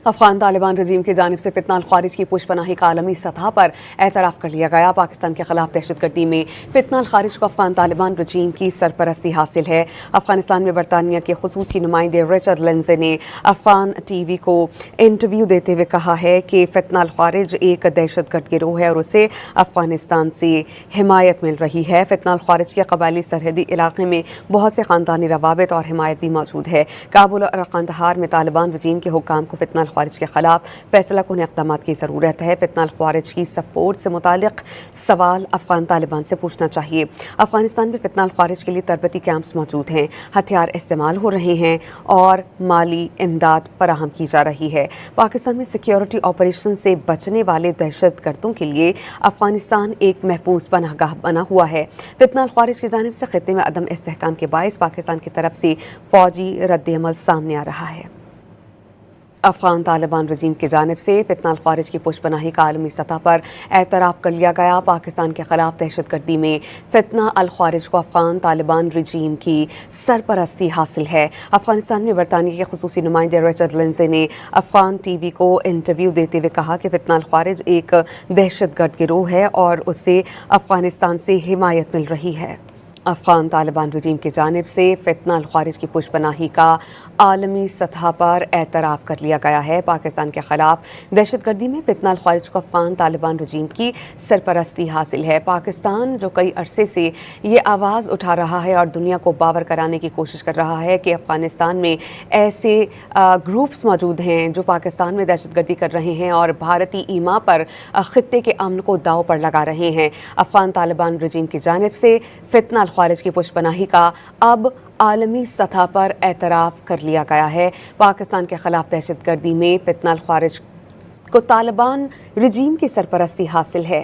افغان طالبان رجیم کی جانب سے فتنہ الخوارج کی پشپناہی کا عالمی سطح پر اعتراف کر لیا گیا۔ پاکستان کے خلاف دہشت گردی میں فتنہ الخوارج کو افغان طالبان رجیم کی سرپرستی حاصل ہے۔ افغانستان میں برطانیہ کے خصوصی نمائندے رچرڈ لنزے نے افغان ٹی وی کو انٹرویو دیتے ہوئے کہا ہے کہ فتنہ الخوارج ایک دہشت گرد گروہ ہے اور اسے افغانستان سے حمایت مل رہی ہے۔ فتنہ الخوارج کے قبائلی سرحدی علاقے میں بہت سے خاندانی روابط اور حمایت بھی موجود ہے۔ کابل اور قندھار میں طالبان رجیم کے حکام کو فتنہ الخوارج کے خلاف فیصلہ کن اقدامات کی ضرورت ہے۔ فتنہ الخوارج کی سپورٹ سے متعلق سوال افغان طالبان سے پوچھنا چاہیے۔ افغانستان میں فتنہ الخوارج کے لیے تربیتی کیمپس موجود ہیں، ہتھیار استعمال ہو رہے ہیں اور مالی امداد فراہم کی جا رہی ہے۔ پاکستان میں سیکیورٹی آپریشن سے بچنے والے دہشت گردوں کے لیے افغانستان ایک محفوظ پناہ گاہ بنا ہوا ہے۔ فتنہ الخوارج کی جانب سے خطے میں عدم استحکام کے باعث پاکستان کی طرف سے فوجی رد عمل سامنے آ رہا ہے۔ افغان طالبان رجیم کی جانب سے فتنہ الخوارج کی پشپناہی کا عالمی سطح پر اعتراف کر لیا گیا۔ پاکستان کے خلاف دہشت گردی میں فتنہ الخوارج کو افغان طالبان رجیم کی سرپرستی حاصل ہے۔ افغانستان میں برطانیہ کے خصوصی نمائندے رچرڈ لنزے نے افغان ٹی وی کو انٹرویو دیتے ہوئے کہا کہ فتنہ الخوارج ایک دہشت گرد گروہ ہے اور اسے افغانستان سے حمایت مل رہی ہے۔ افغان طالبان رجیم کی جانب سے فتنہ الخوارج کی پشپناہی کا عالمی سطح پر اعتراف کر لیا گیا ہے۔ پاکستان کے خلاف دہشت گردی میں فتنہ الخوارج کو افغان طالبان رجیم کی سرپرستی حاصل ہے۔ پاکستان جو کئی عرصے سے یہ آواز اٹھا رہا ہے اور دنیا کو باور کرانے کی کوشش کر رہا ہے کہ افغانستان میں ایسے گروپس موجود ہیں جو پاکستان میں دہشت گردی کر رہے ہیں اور بھارتی ایما پر خطے کے امن کو داؤ پر لگا رہے ہیں۔ افغان طالبان رجیم کی جانب سے فتنہ الخوارج کی پشپناہی کا اب عالمی سطح پر اعتراف کر لیا گیا ہے۔ پاکستان کے خلاف دہشت گردی میں فتنہ الخوارج کو طالبان رجیم کی سرپرستی حاصل ہے۔